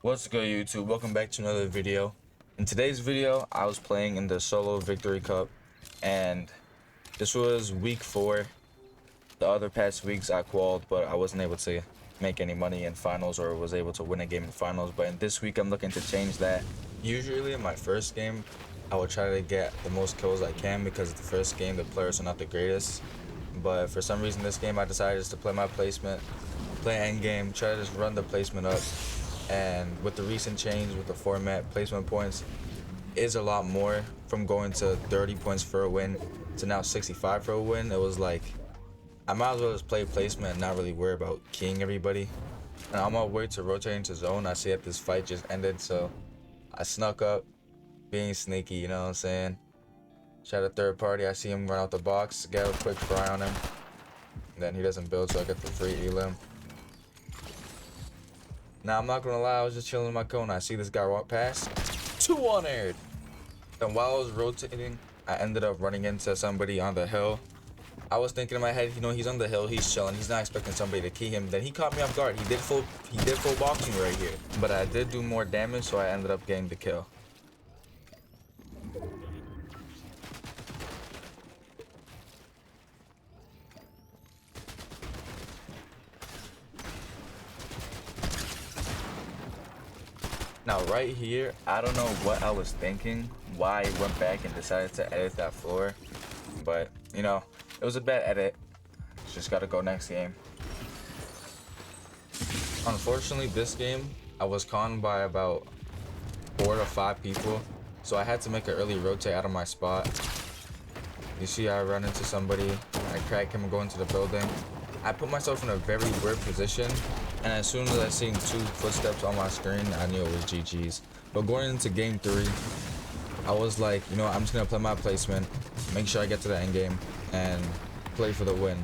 What's good, YouTube? Welcome back to another video. In today's video, I was playing in the solo victory cup, and this was week 4. The other past weeks I qualified, but I wasn't able to make any money in finals or was able to win a game in finals. But in this week, I'm looking to change that. Usually in my first game, I will try to get the most kills I can because the first game the players are not the greatest. But for some reason this game I decided just to play my placement, play end game, try to just run the placement up. And with the recent change with the format, placement points is a lot more. From going to 30 points for a win to now 65 for a win, it was like I might as well just play placement and not really worry about keying everybody. And on my way to rotating to zone, I see that this fight just ended, so I snuck up, being sneaky, you know what I'm saying? Shot a third party, I see him run out the box, get a quick fry on him. And then he doesn't build, so I get the free elim. Now, I'm not gonna lie, I was just chilling in my cone. I see this guy walk past, 2 on aired. Then while I was rotating, I ended up running into somebody on the hill. I was thinking in my head, you know, he's on the hill, he's chilling, he's not expecting somebody to key him. Then he caught me off guard. He did full boxing right here. But I did do more damage, so I ended up getting the kill. Now right here, I don't know what I was thinking, why I went back and decided to edit that floor. But, you know, it was a bad edit. Just gotta go next game. Unfortunately, this game, I was conned by about 4 to 5 people. So I had to make an early rotate out of my spot. You see I run into somebody, I crack him and go into the building. I put myself in a very weird position, and as soon as I seen 2 footsteps on my screen, I knew it was GG's. But going into game 3, I was like, you know, I'm just gonna play my placement, make sure I get to the end game, and play for the win.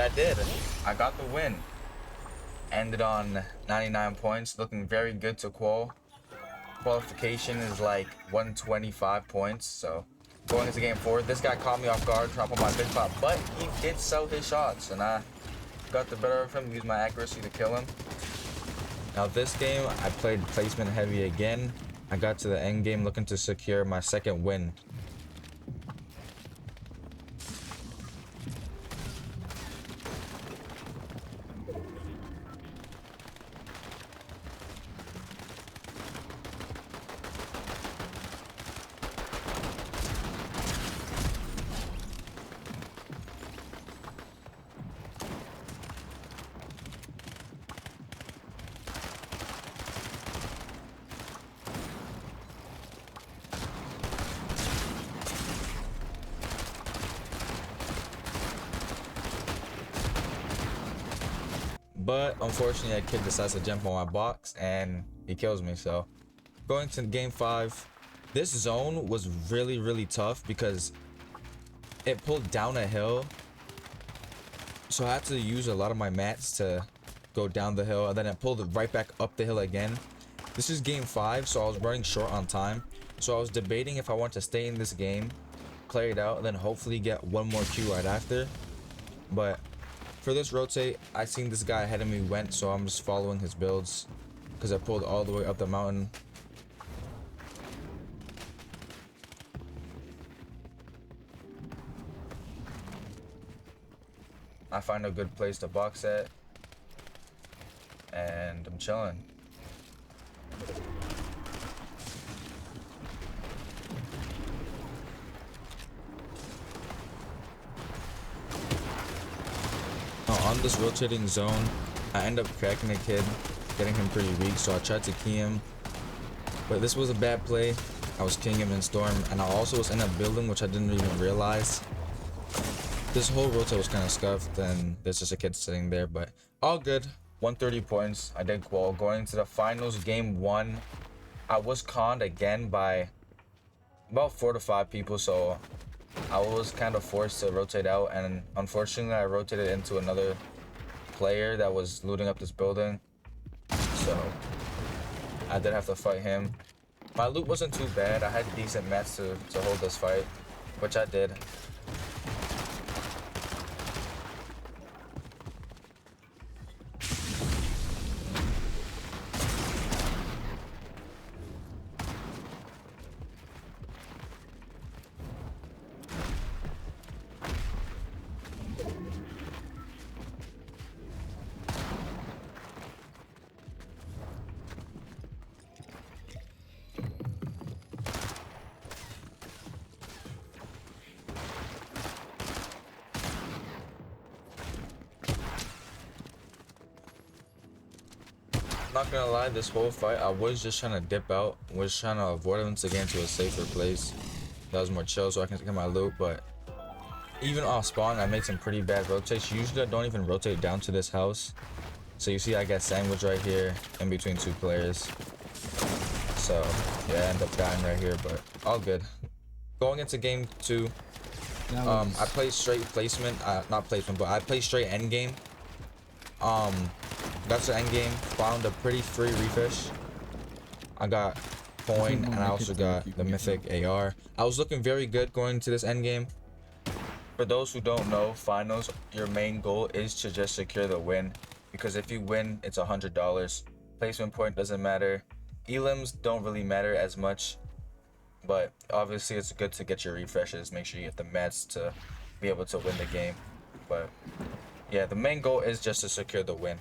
I did. I got the win. Ended on 99 points, looking very good to qual. Qualification is like 125 points, so going into game 4, this guy caught me off guard, trying to put my big pop, but he did sell his shots, and I got the better of him, used my accuracy to kill him. Now this game, I played placement heavy again. I got to the end game looking to secure my second win. But unfortunately, a kid decides to jump on my box and he kills me. So going to game 5, this zone was really tough because it pulled down a hill. So I had to use a lot of my mats to go down the hill, and then it pulled it right back up the hill again. This is game 5, so I was running short on time. So I was debating if I want to stay in this game, play it out, and then hopefully get one more Q right after. But for this rotate, I seen this guy ahead of me went, so I'm just following his builds because I pulled all the way up the mountain. I find a good place to box at, and I'm chilling. On this rotating zone, I end up cracking a kid, getting him pretty weak, so I tried to key him. But this was a bad play. I was keying him in storm, and I also was in a building which I didn't even realize. This whole rotate was kind of scuffed, and there's just a kid sitting there, but all good. 130 points. I did qual. Going to the finals, game 1, I was conned again by about 4 to 5 people, so I was kind of forced to rotate out, and unfortunately I rotated into another player that was looting up this building, so I did have to fight him. My loot wasn't too bad. I had decent mats to hold this fight, which I did. Not gonna lie, this whole fight I was just trying to dip out, was trying to avoid him to get into a safer place that was more chill so I can get my loot. But even off spawn, I made some pretty bad rotates. Usually I don't even rotate down to this house, so you see I get sandwiched right here in between 2 players. So yeah, I end up dying right here, but all good. Going into game 2, I played straight placement, not placement, but I played straight end game. Got to end game, found a pretty free refish. I got coin, and I also got the mythic AR. I was looking very good going into this end game. For those who don't know, finals, your main goal is to just secure the win, because if you win, it's $100. Placement point doesn't matter. Elims don't really matter as much, but obviously it's good to get your refreshes. Make sure you get the mats to be able to win the game. But yeah, the main goal is just to secure the win.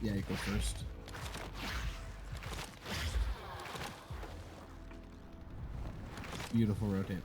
Yeah, you go first. Beautiful rotate.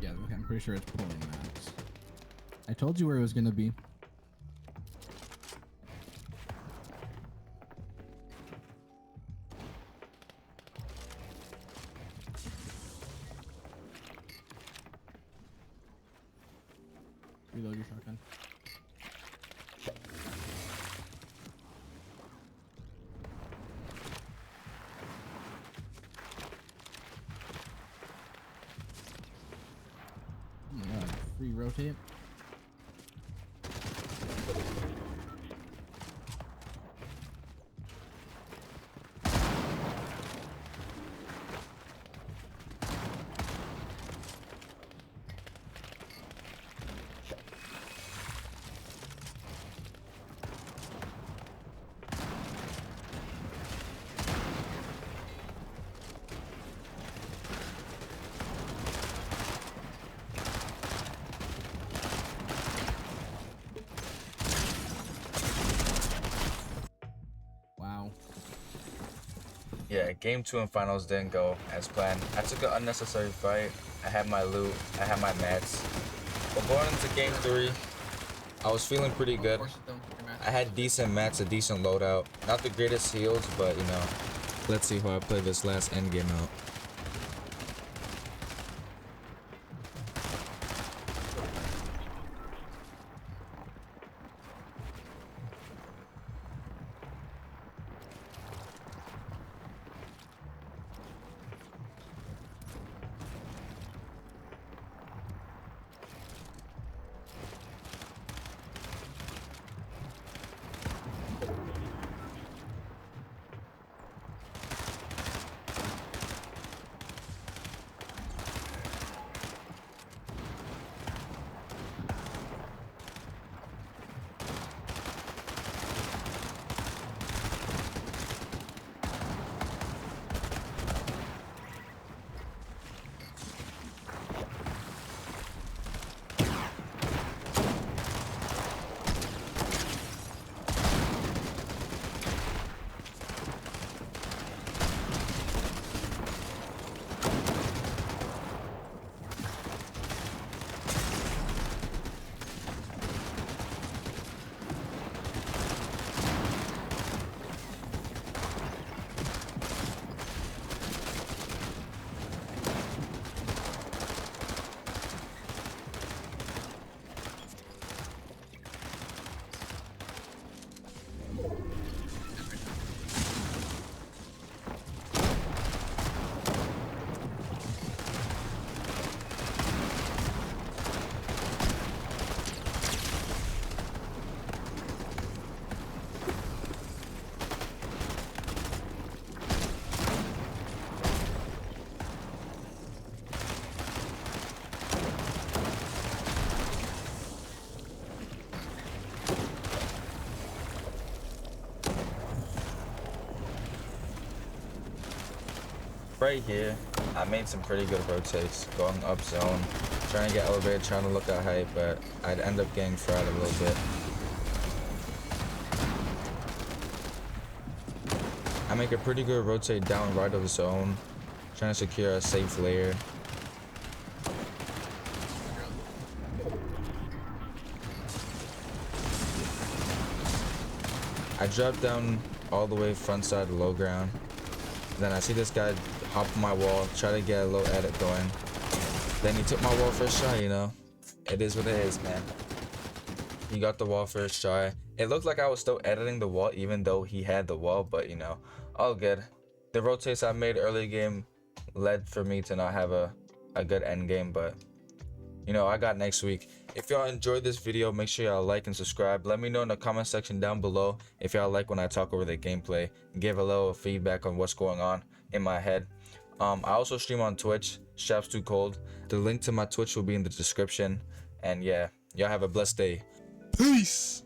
Yeah, I'm pretty sure it's pulling max. I told you where it was gonna be. Reload your shotgun. Oh my god, free rotate. Wow. Yeah, game 2 and finals didn't go as planned. I took an unnecessary fight. I had my loot, I had my mats. But going into game 3, I was feeling pretty good. I had decent mats, a decent loadout. Not the greatest heals, but you know, let's see how I play this last end game out. Right here, I made some pretty good rotates, going up zone, trying to get elevated, trying to look at height, but I'd end up getting fried a little bit. I make a pretty good rotate down right of zone, trying to secure a safe layer. I drop down all the way front side low ground. Then I see this guy hop on my wall, try to get a little edit going. Then he took my wall first try, you know. It is what it is, man. He got the wall first try. It looked like I was still editing the wall even though he had the wall, but you know, all good. The rotates I made early game led for me to not have a good end game, but you know, I got next week. If y'all enjoyed this video, make sure y'all like and subscribe. Let me know in the comment section down below if y'all like when I talk over the gameplay and give a little feedback on what's going on in my head. I also stream on Twitch, 𝚃𝚆𝙸𝚃𝙃. The link to my Twitch will be in the description. And yeah, y'all have a blessed day. Peace!